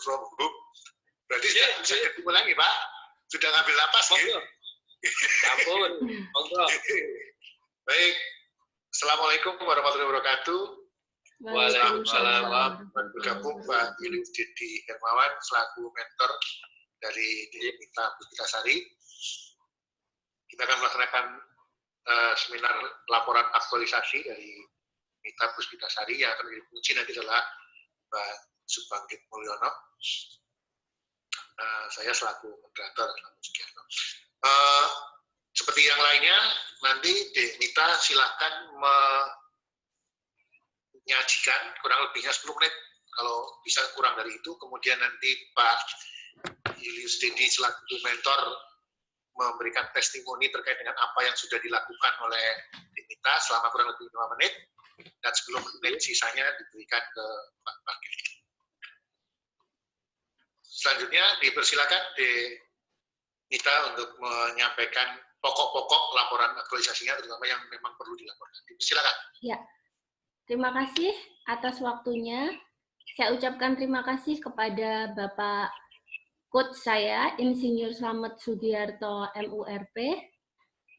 from home. Berarti bisa ketemu lagi, Pak. Sudah ngambil napas, gitu. Ampun, monggo. Baik. Assalamualaikum warahmatullahi wabarakatuh. Waalaikumsalam. Bergabung Pak Julius Dedi Hermawan selaku mentor dari Mita Puspitasari. Kita akan melaksanakan seminar laporan aktualisasi dari Mita Puspitasari yang akan dikunci nanti adalah Mbak Subangkit Mulyono. Saya selaku moderator. Seperti yang lainnya, nanti Mita silakan menyajikan kurang lebihnya 10 menit, kalau bisa kurang dari itu. Kemudian nanti Pak Julius Dedi selaku mentor memberikan testimoni terkait dengan apa yang sudah dilakukan oleh Mita selama kurang lebih 5 menit, dan 10 menit sisanya diberikan ke Pak Bagir. Selanjutnya dipersilakan Mita untuk menyampaikan pokok-pokok laporan aktualisasinya, terutama yang memang perlu dilaporkan. Silakan. Ya, terima kasih atas waktunya. Saya ucapkan terima kasih kepada Bapak Coach saya, Insinyur Slamet Sugiarto, MURP.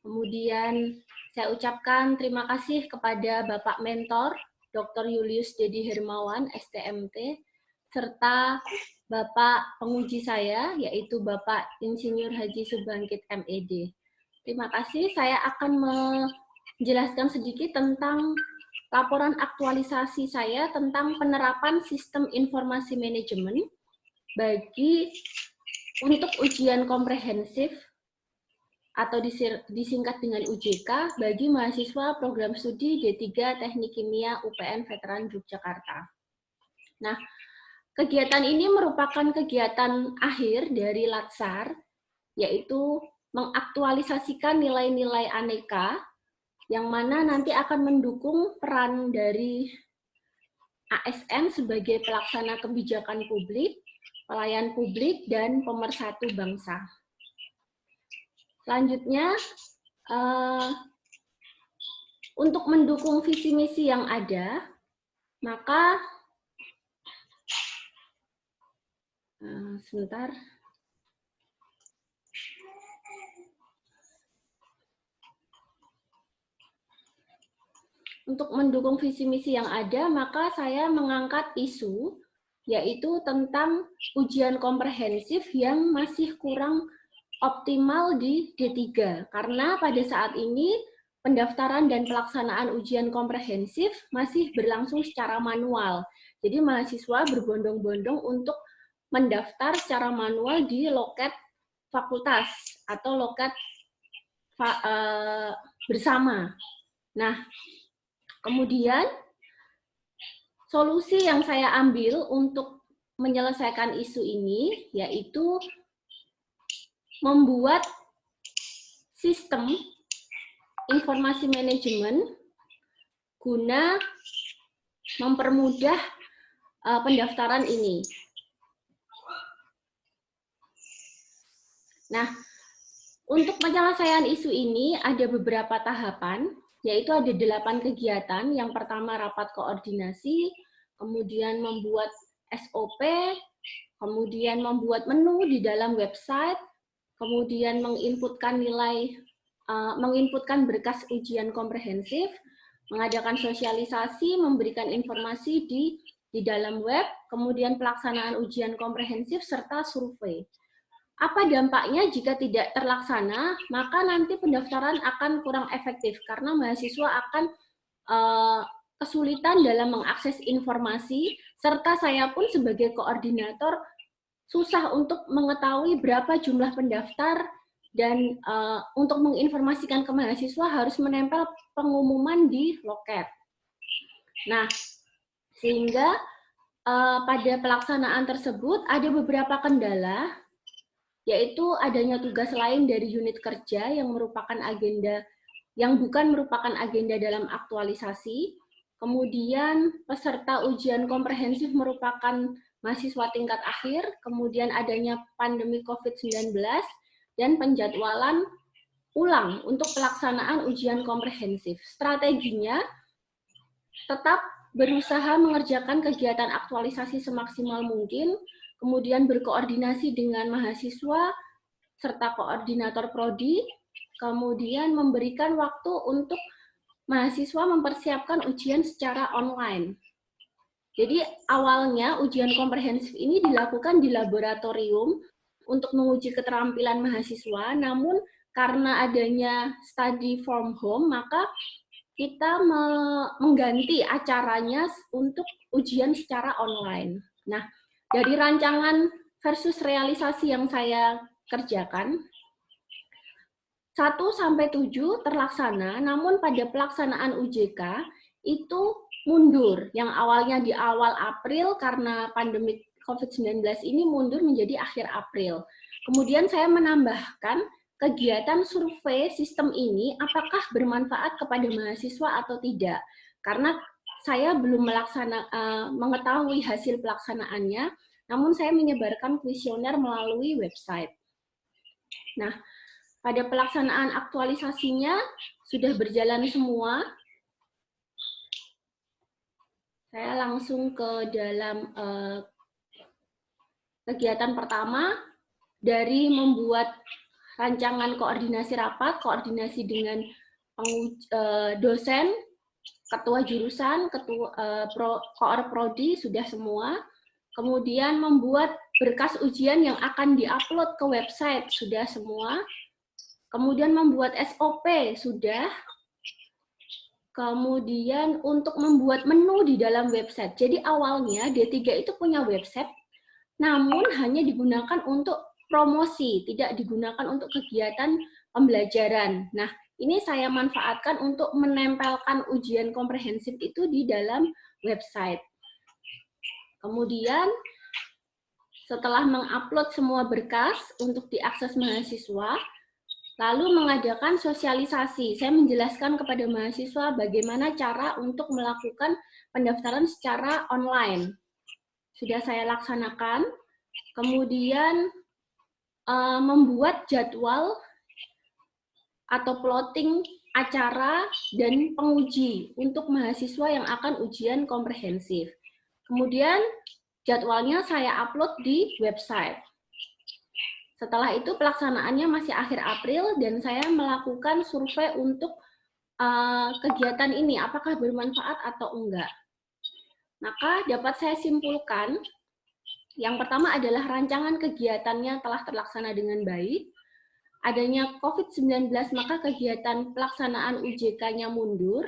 Kemudian saya ucapkan terima kasih kepada Bapak Mentor, Dr. Julius Dedi Hermawan, STMT, serta Bapak penguji saya, yaitu Bapak Insinyur Haji Subangkit, MED. Terima kasih, saya akan menjelaskan sedikit tentang laporan aktualisasi saya tentang penerapan sistem informasi manajemen untuk ujian komprehensif atau disingkat dengan UJK bagi mahasiswa program studi D3 Teknik Kimia UPN Veteran Yogyakarta. Nah, kegiatan ini merupakan kegiatan akhir dari Latsar, yaitu mengaktualisasikan nilai-nilai aneka yang mana nanti akan mendukung peran dari ASN sebagai pelaksana kebijakan publik, pelayan publik, dan pemersatu bangsa. Selanjutnya, untuk mendukung visi misi yang ada, maka sebentar. Untuk mendukung visi misi yang ada, maka saya mengangkat isu yaitu tentang ujian komprehensif yang masih kurang optimal di D3. Karena pada saat ini pendaftaran dan pelaksanaan ujian komprehensif masih berlangsung secara manual. Jadi mahasiswa berbondong-bondong untuk mendaftar secara manual di loket fakultas atau loket bersama. Nah, kemudian solusi yang saya ambil untuk menyelesaikan isu ini yaitu membuat sistem informasi manajemen guna mempermudah pendaftaran ini. Nah, untuk penyelesaian isu ini ada beberapa tahapan, yaitu ada 8 kegiatan. Yang pertama rapat koordinasi, kemudian membuat SOP, kemudian membuat menu di dalam website, kemudian menginputkan menginputkan berkas ujian komprehensif, mengadakan sosialisasi, memberikan informasi di dalam web, kemudian pelaksanaan ujian komprehensif, serta survei. Apa dampaknya jika tidak terlaksana? Maka nanti pendaftaran akan kurang efektif karena mahasiswa akan kesulitan dalam mengakses informasi, serta saya pun sebagai koordinator susah untuk mengetahui berapa jumlah pendaftar, dan untuk menginformasikan ke mahasiswa harus menempel pengumuman di loket. Nah, sehingga pada pelaksanaan tersebut ada beberapa kendala, yaitu adanya tugas lain dari unit kerja yang merupakan agenda, yang bukan merupakan agenda dalam aktualisasi, kemudian peserta ujian komprehensif merupakan mahasiswa tingkat akhir, kemudian adanya pandemi COVID-19, dan penjadwalan ulang untuk pelaksanaan ujian komprehensif. Strateginya tetap berusaha mengerjakan kegiatan aktualisasi semaksimal mungkin, kemudian berkoordinasi dengan mahasiswa serta koordinator prodi, kemudian memberikan waktu untuk mahasiswa mempersiapkan ujian secara online. Jadi awalnya ujian komprehensif ini dilakukan di laboratorium untuk menguji keterampilan mahasiswa, namun karena adanya study from home, maka kita mengganti acaranya untuk ujian secara online. Nah, dari rancangan versus realisasi yang saya kerjakan, 1-7 terlaksana, namun pada pelaksanaan UJK itu mundur. Yang awalnya di awal April karena pandemi COVID-19 ini mundur menjadi akhir April. Kemudian saya menambahkan kegiatan survei sistem ini apakah bermanfaat kepada mahasiswa atau tidak. Karena saya belum mengetahui hasil pelaksanaannya, namun saya menyebarkan kuesioner melalui website. Nah, pada pelaksanaan aktualisasinya sudah berjalan semua. Saya langsung ke dalam kegiatan pertama, dari membuat rancangan koordinasi rapat, koordinasi dengan dosen, ketua jurusan, ketua koor prodi sudah semua. Kemudian membuat berkas ujian yang akan diupload ke website sudah semua. Kemudian membuat SOP sudah. Kemudian untuk membuat menu di dalam website. Jadi awalnya D3 itu punya website, namun hanya digunakan untuk promosi, tidak digunakan untuk kegiatan pembelajaran. Nah, ini saya manfaatkan untuk menempelkan ujian komprehensif itu di dalam website. Kemudian setelah mengupload semua berkas untuk diakses mahasiswa, lalu mengadakan sosialisasi. Saya menjelaskan kepada mahasiswa bagaimana cara untuk melakukan pendaftaran secara online. Sudah saya laksanakan. Kemudian membuat jadwal atau plotting acara dan penguji untuk mahasiswa yang akan ujian komprehensif. Kemudian jadwalnya saya upload di website. Setelah itu pelaksanaannya masih akhir April dan saya melakukan survei untuk kegiatan ini, apakah bermanfaat atau enggak. Maka dapat saya simpulkan, yang pertama adalah rancangan kegiatannya telah terlaksana dengan baik. Adanya COVID-19, maka kegiatan pelaksanaan UJK-nya mundur.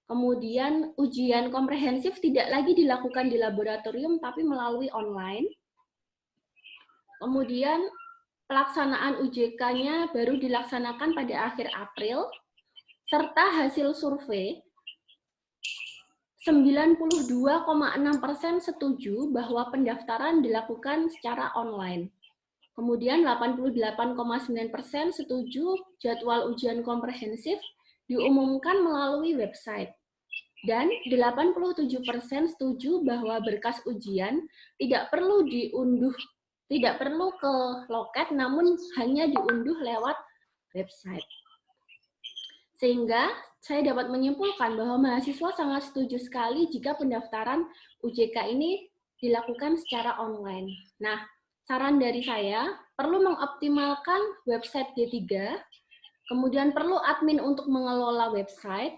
Kemudian ujian komprehensif tidak lagi dilakukan di laboratorium, tapi melalui online. Kemudian pelaksanaan UJK-nya baru dilaksanakan pada akhir April, serta hasil survei 92,6% setuju bahwa pendaftaran dilakukan secara online. Kemudian 88,9% setuju jadwal ujian komprehensif diumumkan melalui website. Dan 87% setuju bahwa berkas ujian tidak perlu diunduh, tidak perlu ke loket, namun hanya diunduh lewat website. Sehingga saya dapat menyimpulkan bahwa mahasiswa sangat setuju sekali jika pendaftaran UJK ini dilakukan secara online. Nah, saran dari saya, perlu mengoptimalkan website D3, kemudian perlu admin untuk mengelola website,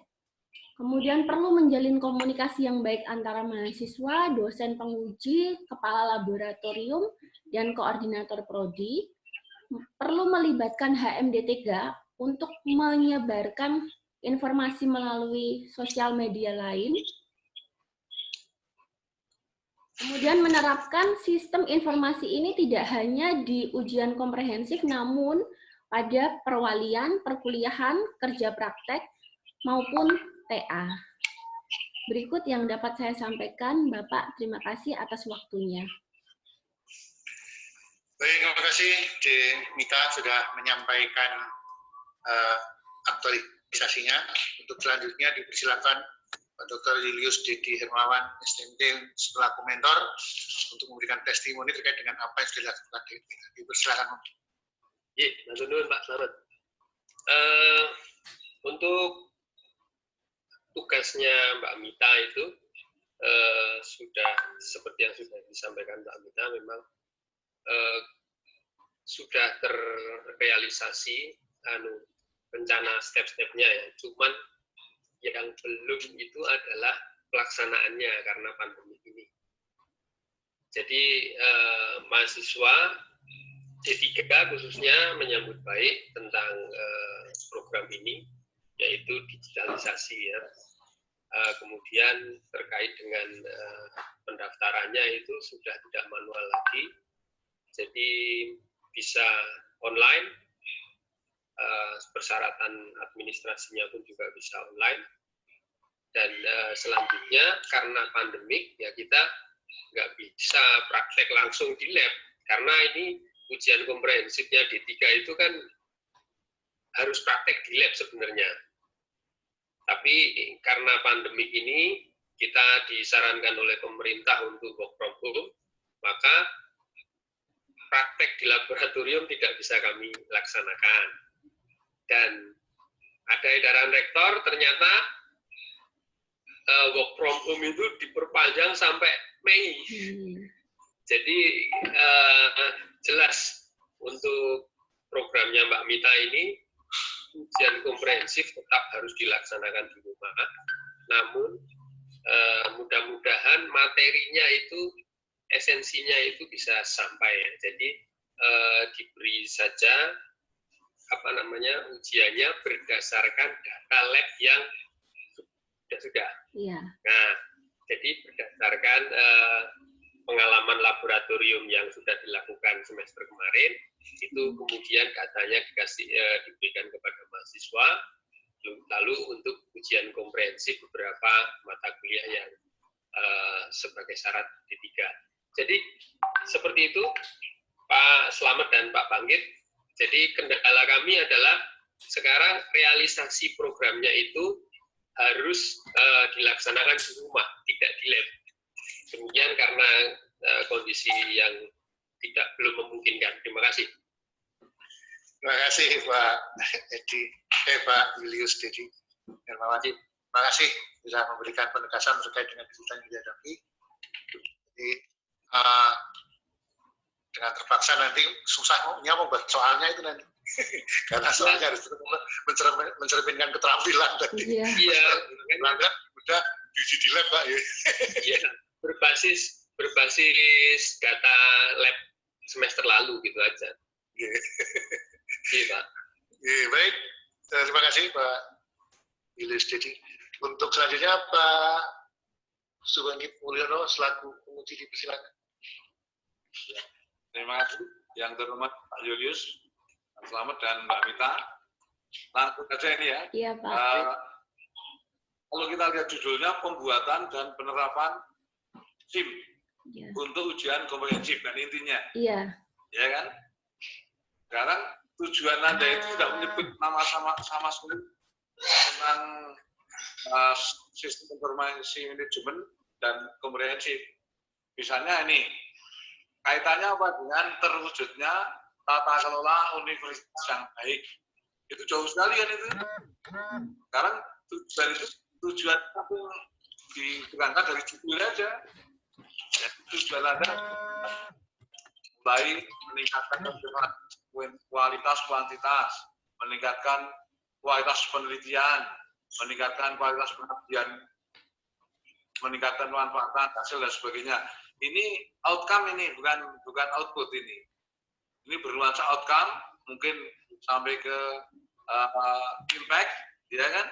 kemudian perlu menjalin komunikasi yang baik antara mahasiswa, dosen penguji, kepala laboratorium, dan koordinator prodi, perlu melibatkan HMD3 untuk menyebarkan informasi melalui sosial media lain, kemudian menerapkan sistem informasi ini tidak hanya di ujian komprehensif, namun pada perwalian, perkuliahan, kerja praktek, maupun TA. Berikut yang dapat saya sampaikan, Bapak. Terima kasih atas waktunya. Baik, terima kasih De Mita sudah menyampaikan aktualisasinya. Untuk selanjutnya dipersilakan Pak Dr. Julius Dedi Hermawan, STMT selaku mentor untuk memberikan testimoni terkait dengan apa yang sudah dilakukan. Dipersilakan. Iya, matur Pak Selamat. Untuk tugasnya Mbak Mita itu sudah seperti yang sudah disampaikan Mbak Mita, memang sudah terrealisasi rencana step-stepnya ya. Cuman yang belum itu adalah pelaksanaannya karena pandemi ini. Jadi mahasiswa D3 khususnya menyambut baik tentang program ini, yaitu digitalisasi ya. Kemudian terkait dengan pendaftarannya itu sudah tidak manual lagi, jadi bisa online, persyaratan administrasinya pun juga bisa online, dan selanjutnya karena pandemik ya kita nggak bisa praktek langsung di lab, karena ini ujian komprehensifnya D3 itu kan harus praktek di lab sebenarnya. Tapi karena pandemik ini kita disarankan oleh pemerintah untuk work from home, maka praktek di laboratorium tidak bisa kami laksanakan. Dan ada edaran rektor, ternyata work from home itu diperpanjang sampai Mei. Jadi jelas untuk programnya Mbak Mita ini ujian komprehensif tetap harus dilaksanakan di rumah. Namun mudah-mudahan materinya itu, esensinya itu bisa sampai ya. Jadi diberi saja ujiannya berdasarkan data lab yang sudah. Iya. Nah, jadi berdasarkan pengalaman laboratorium yang sudah dilakukan semester kemarin, itu kemudian datanya diberikan kepada mahasiswa, lalu untuk ujian komprehensif beberapa mata kuliah yang sebagai syarat D3. Jadi seperti itu Pak Slamet dan Pak Bangkit. Jadi kendala kami adalah sekarang realisasi programnya itu harus dilaksanakan di rumah, tidak di lab. Demikian karena kondisi yang belum memungkinkan. Terima kasih. Terima kasih Pak Edi, Pak Julius Dedi Hermawan. Terima kasih bisa memberikan penegasan terkait dengan kesulitan yang dihadapi. Jadi dengan terpaksa nanti susahnya membuat soalnya itu nanti. Karena soalnya harus mencerminkan keterampilan tadi. Iya. Pelanggan udah diuji di lab Pak. Iya. Berbasis data lab semester lalu gitu aja. Iya Pak. Baik, terima kasih Pak Julius Dedi. Untuk selanjutnya Pak Subangkit Mulyono selaku penguji dipersilakan. Ya, terima kasih yang terhormat Pak Julius, Pak Slamet dan Mbak Mita. Langsung saja ini ya. Iya Pak. Kalau kita lihat judulnya pembuatan dan penerapan SIM untuk ujian komprehensif dan intinya. Iya. Ya kan? Sekarang tujuan Anda itu tidak menyebut nama sama sekali tentang sistem informasi manajemen dan komprehensif. Misalnya ini, kaitannya apa dengan terwujudnya tata kelola universitas yang baik. Itu jauh sekali kan itu. Sekarang tujuan itu diberangkat dari judul aja. Ya, tujuan Anda baik meningkatkan kualitas kuantitas, meningkatkan kualitas penelitian, meningkatkan kualitas pengabdian, meningkatkan manfaat hasil dan sebagainya. Ini outcome ini bukan output ini. Ini bernuansa outcome, mungkin sampai ke impact, ya kan?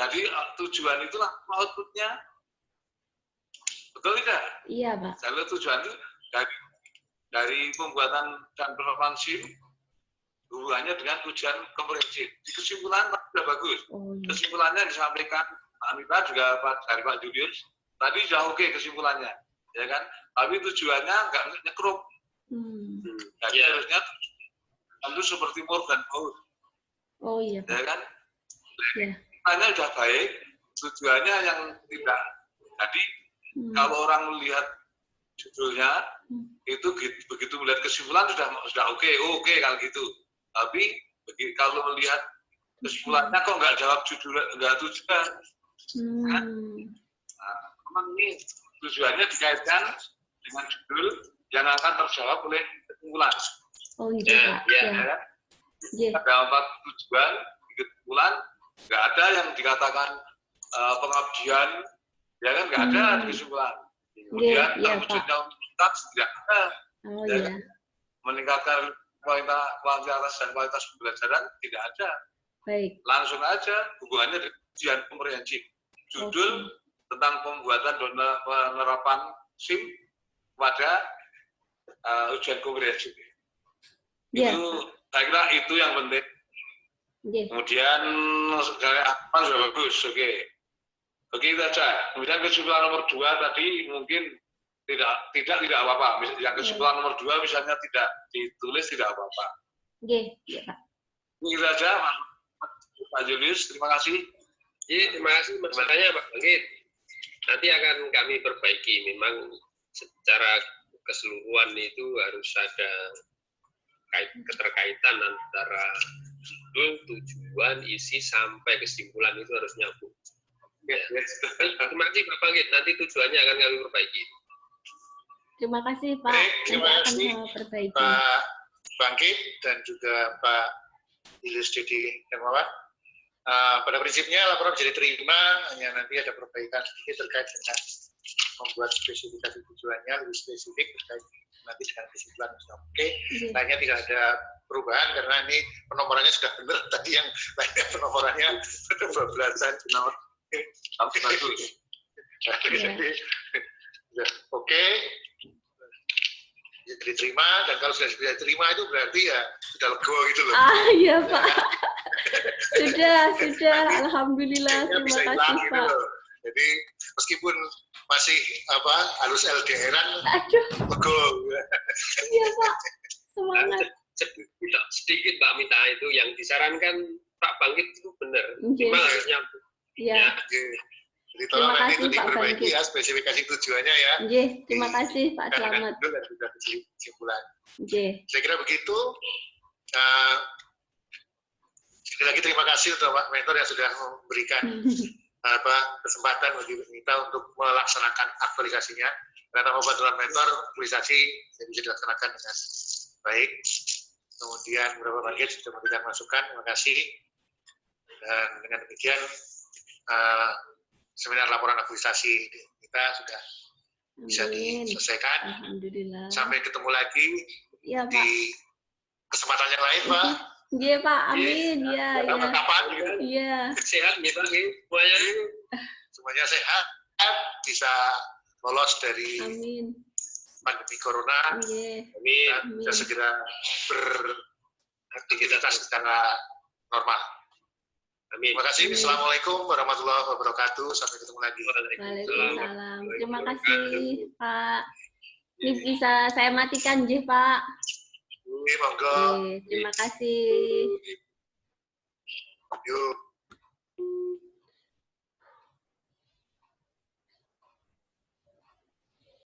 Jadi tujuan itulah outputnya. Betul tidak? Iya Pak. Jadi tujuan itu dari pembuatan dan penerapan SIM hubungannya dengan ujian komprehensif. Di kesimpulan sudah bagus. Kesimpulannya disampaikan Pak Mita juga dari Pak Julius. Tadi sudah oke kesimpulannya, ya kan? Tapi tujuannya nggak nyekrup. Jadi harusnya tentu seperti more dan more. Oh iya Pak. Ya kan? Iya. Tujuannya sudah baik, tujuannya yang tidak. Jadi kalau orang melihat judulnya itu begitu melihat kesimpulan sudah oke kalau gitu. Tapi kalau melihat kesimpulannya kok nggak jawab judul, nggak tujuan. Nah, memang ini tujuannya dikaitkan dengan judul yang akan terjawab oleh kesimpulan. Oh iya, Pak. Ya. Ada 4 tujuan, kesimpulan, nggak ada yang dikatakan pengabdian, ya kan nggak ada di kesimpulan. Kemudian terwujudnya universitas tidak ada. Oh ya, iya. Meningkatkan kualitas dan kualitas pembelajaran tidak ada. Baik. Langsung aja hubungannya dengan ujian komprehensif. Judul tentang pembuatan penerapan SIM pada ujian komprehensif. Itu saya kira itu yang penting. Kemudian apa sudah bagus, oke. Oke itu aja. Kemudian kesimpulan nomor 2 tadi mungkin tidak apa-apa. Yang kesimpulan nomor 2 misalnya tidak ditulis tidak apa-apa. Iya, Pak. Itu aja, Pak Julius. Terima kasih. Iya, terima kasih masalahnya Pak Bangkit. Nanti akan kami perbaiki. Memang secara keseluruhan itu harus ada keterkaitan antara judul, tujuan, isi sampai kesimpulan itu harus nyambung. Ya. Terima kasih Pak Bangkit. Nanti tujuannya akan kami perbaiki. Terima kasih Pak. Terima kasih Pak Bangkit dan juga Pak Julius Didi Hermawan. Pada prinsipnya laporan bisa diterima, hanya nanti ada perbaikan sedikit terkait dengan membuat spesifikasi tujuannya lebih spesifik terkait nanti dengan kesimpulan. Oke, lainnya tidak ada perubahan karena ini penomorannya sudah benar. Tadi yang lainnya penomorannya sudah bablasan. Bagus. Oke, ya, diterima, dan kalau sudah bisa diterima itu berarti ya sudah lego gitu loh. Iya Pak. Sudah. Alhamdulillah. Terima kasih Pak. Gitu. Jadi meskipun masih halus LDR-an, lego. Iya Pak. Semangat. Sedikit Mbak Mita, itu yang disarankan Pak Bangkit itu benar. Cuma harus nyambung. Iya. Jadi tolong nanti itu diperbaiki ya spesifikasi tujuannya ya. Terima kasih Pak Slamet. Dan juga kesimpulan. Saya kira begitu. Sekali lagi terima kasih untuk Pak Mentor yang sudah memberikan kesempatan bagi kita untuk melaksanakan aktualisasinya. Karena tanpa bantuan mentor, aktualisasi bisa dilaksanakan dengan baik. Kemudian beberapa bagian sudah memberikan masukan. Terima kasih. Dan dengan demikian seminar laporan aktualisasi kita sudah bisa diselesaikan. Alhamdulillah. Sampai ketemu lagi di kesempatan yang lain, Pak. Iya, Pak. Amin. Iya. Kapan? Iya. Sehat nih, Pak. Semuanya sehat, bisa lolos dari pandemi corona. Amin. Dan segera beraktivitas secara normal. Amin. Terima kasih. Assalamualaikum warahmatullahi wabarakatuh. Sampai ketemu lagi. Waalaikumsalam. Terima kasih, Pak. Ini bisa saya matikan, Pak. Monggo. Terima kasih. Yuk.